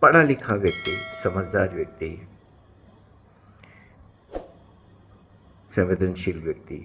पढ़ा लिखा व्यक्ति, समझदार व्यक्ति, संवेदनशील व्यक्ति,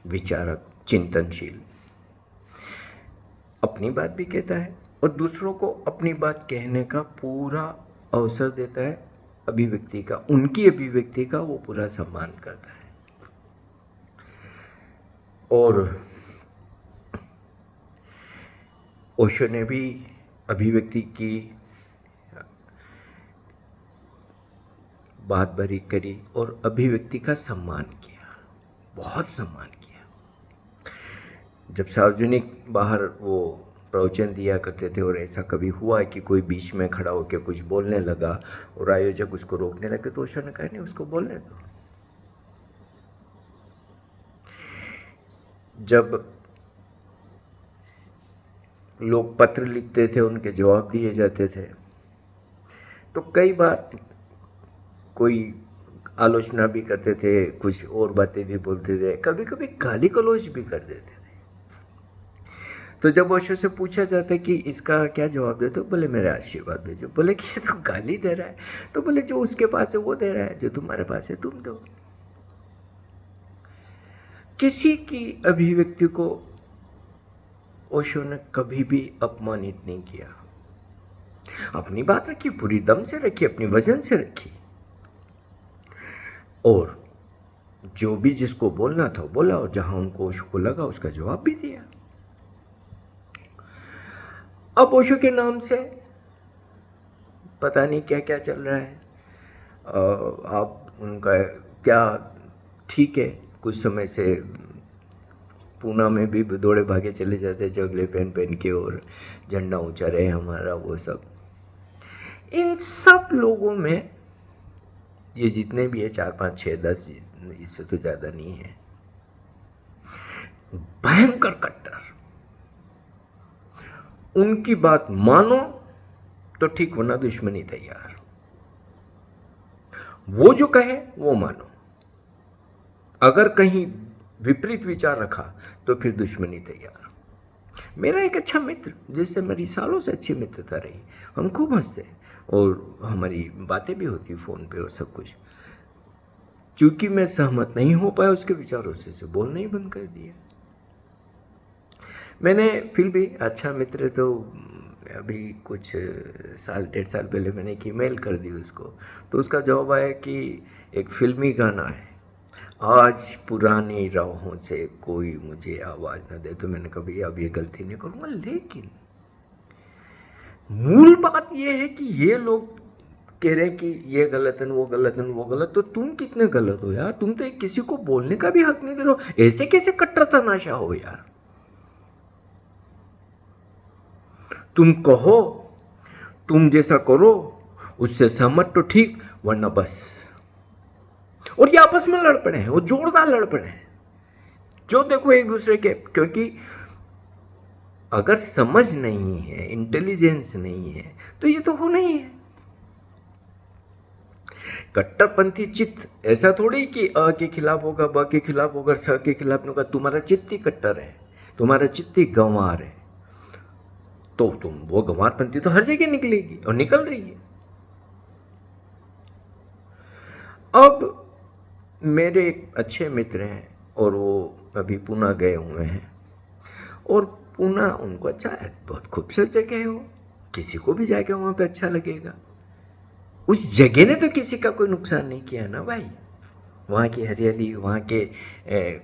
विचारक, चिंतनशील, अपनी बात भी कहता है और दूसरों को अपनी बात कहने का पूरा अवसर देता है। अभिव्यक्ति का, उनकी अभिव्यक्ति का वो पूरा सम्मान करता है। और ओशो ने भी अभिव्यक्ति की बात बारीक करी और अभिव्यक्ति का सम्मान किया, बहुत सम्मान किया। जब सार्वजनिक बाहर वो प्रवचन दिया करते थे और ऐसा कभी हुआ है कि कोई बीच में खड़ा होकर कुछ बोलने लगा और आयोजक उसको रोकने लगे, तो ओशो ने कहा नहीं, उसको बोलने दो। जब लोग पत्र लिखते थे, उनके जवाब दिए जाते थे, तो कई बार कोई आलोचना भी करते थे, कुछ और बातें भी बोलते थे, कभी कभी गाली गलौज भी कर देते थे। तो जब ओशो से पूछा जाता कि इसका क्या जवाब दे, तो बोले मेरा आशीर्वाद भेजो। बोले कि ये तो गाली दे रहा है। तो बोले जो उसके पास है वो दे रहा है, जो तुम्हारे पास है तुम दो। किसी की अभिव्यक्ति को ओशो ने कभी भी अपमानित नहीं किया। अपनी बात रखी, पूरी दम से रखी, अपनी वजन से रखी, और जो भी जिसको बोलना था बोला, और जहां उनको ओशो को लगा उसका जवाब भी दिया। अब ओशो के नाम से पता नहीं क्या क्या चल रहा है। आप उनका क्या, ठीक है, कुछ समय से पूना में भी दौड़े भागे चले जाते, जगले पहन पहन के, और झंडा ऊंचा रहे हमारा, वो सब। इन सब लोगों में ये जितने भी है, 4 5 6 10, इससे तो ज़्यादा नहीं है, भयंकर कट्टर। उनकी बात मानो तो ठीक, वरना दुश्मनी तैयार। वो जो कहे वो मानो, अगर कहीं विपरीत विचार रखा तो फिर दुश्मनी तैयार। मेरा एक अच्छा मित्र, जिससे मेरी सालों से अच्छी मित्रता रही, हम खूब हंसते और हमारी बातें भी होती फ़ोन पे और सब कुछ। चूंकि मैं सहमत नहीं हो पाया उसके विचारों से बोलना ही बंद कर दिया। मैंने फिर भी, अच्छा मित्र तो अभी कुछ साल 1.5 साल पहले मैंने एक ईमेल कर दी उसको, तो उसका जवाब आया कि एक फिल्मी गाना है, आज पुरानी राहों से कोई मुझे आवाज़ न दे। तो मैंने कभी अब ये गलती नहीं करूँगा, लेकिन मूल बात ये है कि ये लोग कह रहे हैं कि ये गलत है, वो गलत है, वो गलत, तो तुम कितने गलत हो यार? तुम तो किसी को बोलने का भी हक नहीं दे रहे हो। ऐसे कैसे कट्टरता नाशा हो यार? तुम कहो, तुम जैसा करो, उससे सहमत तो ठीक, वरना बस। और ये आपस में लड़ पड़े हैं, वो जोरदार लड़ पड़े हैं, जो देखो एक दूसरे के। क्योंकि अगर समझ नहीं है, इंटेलिजेंस नहीं है, तो ये तो होना ही है। कट्टरपंथी चित्त ऐसा थोड़ी कि अ के खिलाफ होगा, ब के खिलाफ होगा, स के खिलाफ नहीं होगा। तुम्हारा चित्त ही कट्टर है, तुम्हारा चित्त ही गंवार है, तो तुम वो गंवारपंथी तो हर जगह निकलेगी और निकल रही है। अब मेरे एक अच्छे मित्र हैं और वो अभी पूना गए हुए हैं, और पूना उनको अच्छा है, बहुत खूबसूरत जगह है वो, किसी को भी जाएगा वहाँ पे अच्छा लगेगा। उस जगह ने तो किसी का कोई नुकसान नहीं किया ना भाई। वहाँ की हरियाली, वहाँ के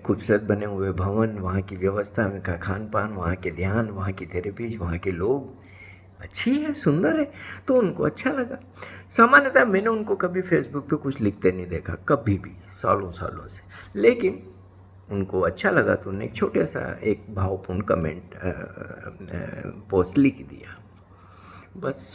खूबसूरत बने हुए भवन, वहाँ की व्यवस्था में का खान पान, वहाँ के ध्यान, वहाँ की थेरेपीज, वहाँ के लोग अच्छी है, सुंदर है, तो उनको अच्छा लगा। सामान्यतः मैंने उनको कभी फेसबुक पे कुछ लिखते नहीं देखा, कभी भी, सालों सालों से, लेकिन उनको अच्छा लगा तो उन्होंने एक छोटा सा एक भावपूर्ण कमेंट पोस्ट लिख दिया, बस।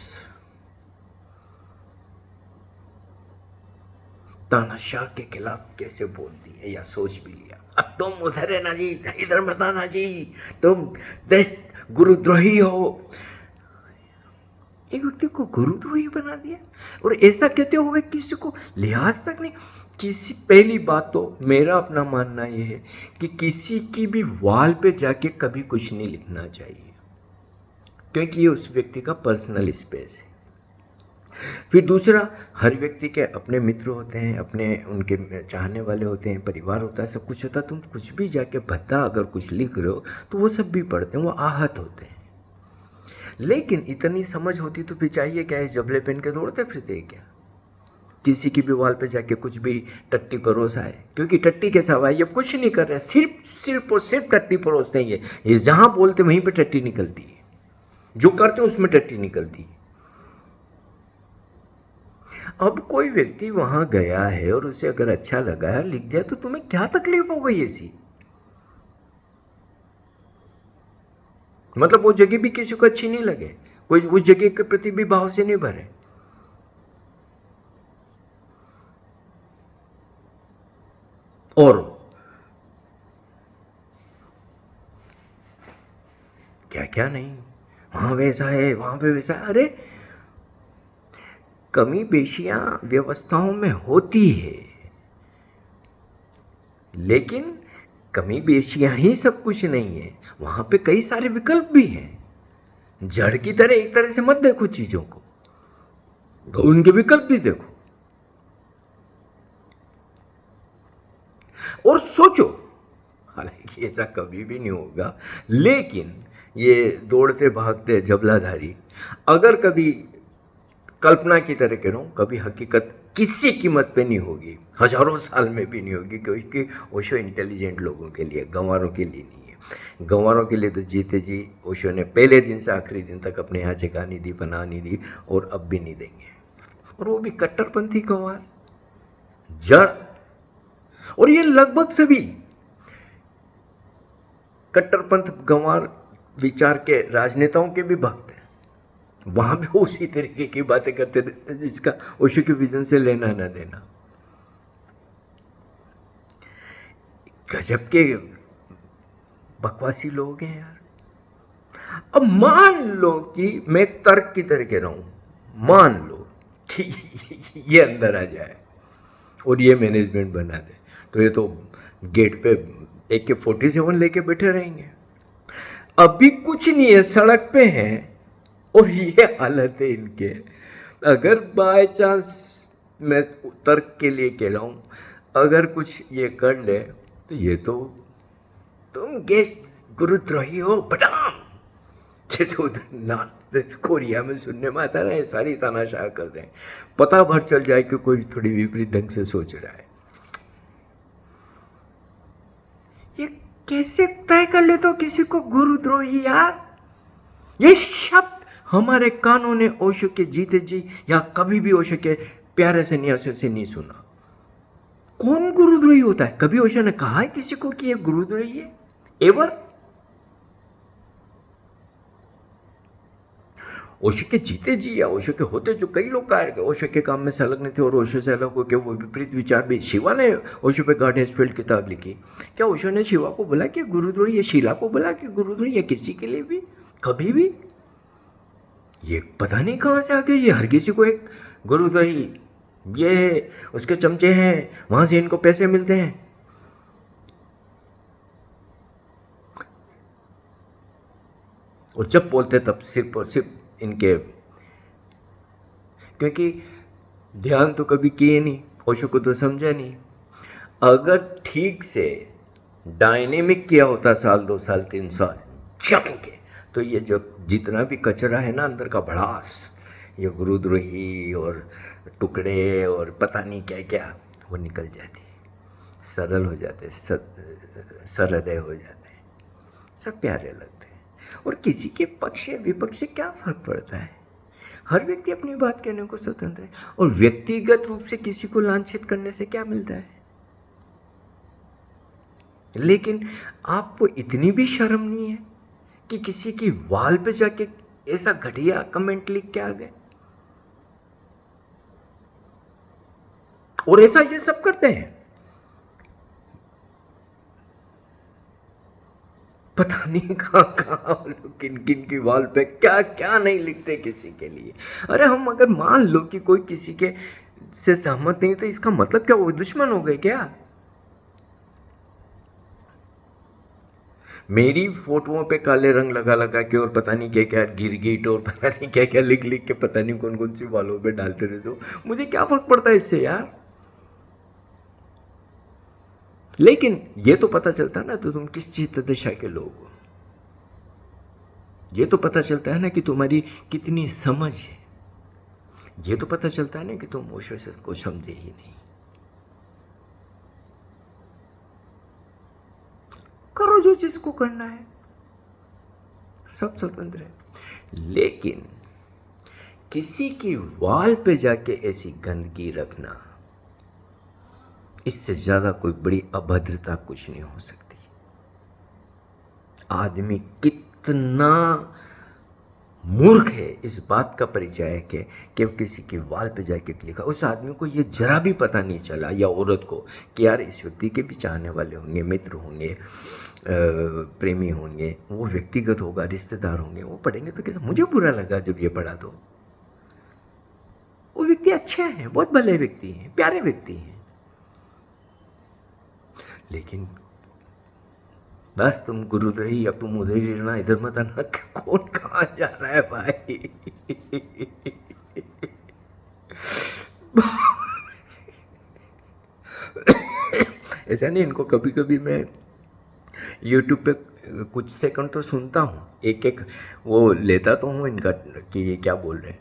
तानाशाह के खिलाफ कैसे बोल दिए या सोच भी लिया, अब तुम उधर है ना जी, इधर मत आना जी, तुम देश गुरुद्रोही हो। एक व्यक्ति को गुरुद्रोही बना दिया, और ऐसा कहते हुए किसी को लिहाज तक नहीं। किसी, पहली बात तो मेरा अपना मानना यह है कि किसी की भी वॉल पे जाके कभी कुछ नहीं लिखना चाहिए, क्योंकि ये उस व्यक्ति का पर्सनल स्पेस है। फिर दूसरा, हर व्यक्ति के अपने मित्र होते हैं, अपने उनके चाहने वाले होते हैं, परिवार होता है, सब कुछ होता है। तुम कुछ भी जाके भद्दा अगर कुछ लिख रहे हो तो वो सब भी पढ़ते हैं, वो आहत होते हैं। लेकिन इतनी समझ होती तो भी चाहिए क्या, इस जबले पहन के दौड़ते फिरते क्या? किसी की भी वाल पे जाके कुछ भी टट्टी परोस आए, क्योंकि टट्टी के सिवा ये कुछ नहीं कर रहे, सिर्फ और सिर्फ टट्टी परोसते हैं। ये जहां बोलते वहीं पे टट्टी निकलती है, जो करते हैं उसमें टट्टी निकलती है। अब कोई व्यक्ति वहां गया है और उसे अगर अच्छा लगा है, लिख दिया, तो तुम्हें क्या तकलीफ हो गई ऐसी? मतलब वो जगह भी किसी को अच्छी नहीं लगे, कोई उस जगह के प्रति भी भाव से नहीं भरे। और क्या क्या नहीं, वहां वैसा है, वहां पे वैसा है। अरे कमी पेशियां व्यवस्थाओं में होती है, लेकिन कमी पेशियां ही सब कुछ नहीं है, वहां पे कई सारे विकल्प भी हैं। जड़ की तरह एक तरह से मत देखो चीजों को, उनके विकल्प भी देखो और सोचो। हालांकि ऐसा कभी भी नहीं होगा, लेकिन ये दौड़ते भागते जबलाधारी अगर कभी कल्पना की तरह कह रहा हूं, कभी हकीकत किसी कीमत पे नहीं होगी, हजारों साल में भी नहीं होगी, क्योंकि ओशो इंटेलिजेंट लोगों के लिए, गंवारों के लिए नहीं है। गंवारों के लिए तो जीते जी ओशो ने पहले दिन से आखिरी दिन तक अपने यहाँ जगह नहीं दी, पनाह नहीं दी, और अब भी नहीं देंगे। और वो भी कट्टरपंथी गंवार, जड़। और ये लगभग सभी कट्टरपंथ गंवार विचार के राजनेताओं के भी भक्त हैं, वहां भी उसी तरीके की बातें करते थे जिसका ओशो के विजन से लेना ना देना। गजब के बकवासी लोग हैं यार। अब मान लो कि मैं तर्क की तरह कह रहा हूं, मान लो कि ये अंदर आ जाए और ये मैनेजमेंट बना दे, तो ये तो गेट पे AK-47 लेके बैठे रहेंगे। अभी कुछ नहीं है, सड़क पे हैं, और ये हालत है इनके। अगर बाय चांस, मैं तर्क के लिए कह रहा हूं, अगर कुछ ये कर ले तो ये तो तुम गेस्ट गुरुद्रोही हो बटाम, जैसे उधर नॉर्थ कोरिया में सुनने में आता है, सारी तानाशाह कर दें, पता भर चल जाए कि कोई थोड़ी विपरीत ढंग से सोच रहा है। ये कैसे तय कर ले तो किसी को गुरुद्रोही यार? ये शब्द हमारे कानों ने ओशो के जीते जी या कभी भी ओशो के प्यारे से न्यासों से नहीं सुना। कौन गुरुद्रोही होता है? कभी ओशो ने कहा है किसी को कि ये गुरुद्रोही है? एवर? ओशो के जीते जी या ओशो के होते जो कई लोग ओशो के काम में संलग्न थे और ओशो से अलग होकर वो विपरीत विचार भी। शिवा ने ओशो पे गार्डनफील्ड किताब लिखी, क्या ओशो ने शिवा को बोला कि गुरुद्रोही, या शीला को बोला कि गुरुद्रोही, या किसी के लिए भी कभी भी? ये पता नहीं कहां से आ गया, ये हर किसी को एक गुरुद्रोही, ये उसके चमचे हैं, वहां से इनको पैसे मिलते हैं। और जब बोलते तब सिर्फ और सिर्फ इनके, क्योंकि ध्यान तो कभी किए नहीं, ओशो को तो समझा नहीं। अगर ठीक से डायनेमिक किया होता साल 2 साल 3 साल जम के, तो ये जो जितना भी कचरा है ना अंदर का भड़ास, ये गुरुद्रोही और टुकड़े और पता नहीं क्या क्या, वो निकल जाती, सरल हो जाते, सरहृदय हो जाते, सब प्यारे लगते हैं। और किसी के पक्ष विपक्ष से क्या फर्क पड़ता है? हर व्यक्ति अपनी बात कहने को स्वतंत्र है, और व्यक्तिगत रूप से किसी को लांछित करने से क्या मिलता है? लेकिन आपको इतनी भी शर्म नहीं है कि किसी की वाल पे जाके ऐसा घटिया कमेंट लिख के आ गए? और ऐसा ये सब करते हैं, पता नहीं कहां कहां किन किन की वाल पे क्या क्या नहीं लिखते किसी के लिए। अरे हम अगर मान लो कि कोई किसी के से सहमत नहीं, तो इसका मतलब क्या वो दुश्मन हो गए क्या? मेरी फोटोओं पे काले रंग लगा लगा के और पता नहीं क्या क्या गिरगिट और पता नहीं क्या क्या लिख लिख के पता नहीं कौन कौन सी वालों पे डालते रहते हो, मुझे क्या फर्क पड़ता है इससे यार। लेकिन ये तो पता चलता है ना तो तुम किस चीज दिशा के लोग हो, ये तो पता चलता है ना कि तुम्हारी कितनी समझ है, ये तो पता चलता है ना कि तुम ओशो को समझे ही नहीं। करो जो जिसको करना है, सब स्वतंत्र है। लेकिन किसी की वाल पे जाके ऐसी गंदगी रखना, इससे ज्यादा कोई बड़ी अभद्रता कुछ नहीं हो सकती। आदमी कितना मूर्ख है इस बात का परिचय है कि वो किसी के वाल पे जाके लिखा। उस आदमी को ये जरा भी पता नहीं चला या औरत को कि यार इस व्यक्ति के भी चाहने वाले होंगे, मित्र होंगे, प्रेमी होंगे, वो व्यक्तिगत होगा, रिश्तेदार होंगे, वो पढ़ेंगे तो कैसे। मुझे बुरा लगा जब ये पढ़ा तो। वो व्यक्ति अच्छे हैं, बहुत भले व्यक्ति हैं, प्यारे व्यक्ति हैं, लेकिन बस तुम गुरु रही, अब तुम उधर ही रहना, इधर मत आना। कौन कहाँ जा रहा है भाई। ऐसा नहीं, इनको कभी कभी मैं YouTube पे कुछ सेकंड तो सुनता हूँ, एक एक वो लेता तो हूँ इनका कि ये क्या बोल रहे हैं।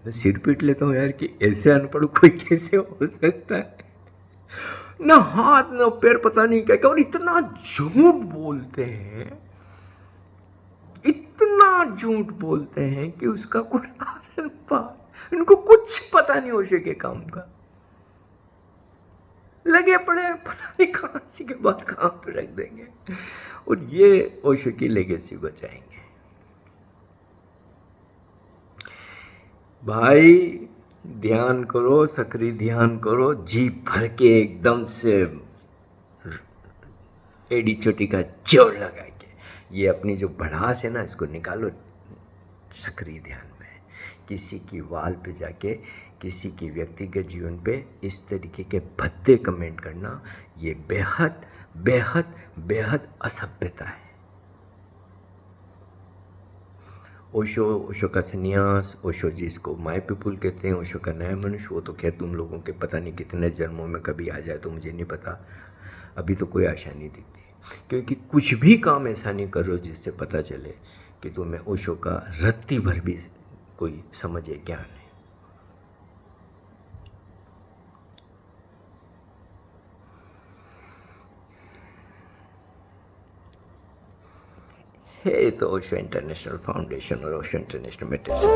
मैं सिर पीट लेता हूँ यार कि ऐसे अनपढ़ कोई कैसे हो सकता है, ना हाथ ना पैर पता नहीं क्या क्या, और इतना झूठ बोलते हैं, इतना झूठ बोलते हैं कि उसका कोई पार, इनको कुछ पता नहीं ओशो के काम का। लगे पड़े पता नहीं कहां सी के बाद कहां पे रख देंगे, और ये ओशो की लेगेसी बचाएंगे। भाई ध्यान करो, सक्रिय ध्यान करो, जी भर के एकदम से एडी चोटी का जोर लगा के ये अपनी जो भड़ास है ना इसको निकालो सक्रिय ध्यान में। किसी की वाल पे जाके किसी की व्यक्तिगत जीवन पे इस तरीके के भद्दे कमेंट करना, ये बेहद बेहद बेहद असभ्यता है। ओशो का संन्यास, ओशो जिसको माय पीपुल कहते हैं, ओशो का नया मनुष्य, वो तो खैर तुम लोगों के पता नहीं कितने जन्मों में कभी आ जाए तो मुझे नहीं पता, अभी तो कोई आशा नहीं दिखती, क्योंकि कुछ भी काम ऐसा नहीं करो जिससे पता चले कि तुम्हें ओशो का रत्ती भर भी कोई समझे ज्ञान है। है तो ओशो इंटरनेशनल फाउंडेशन और ओशो इंटरनेशनल मेडिटेशन।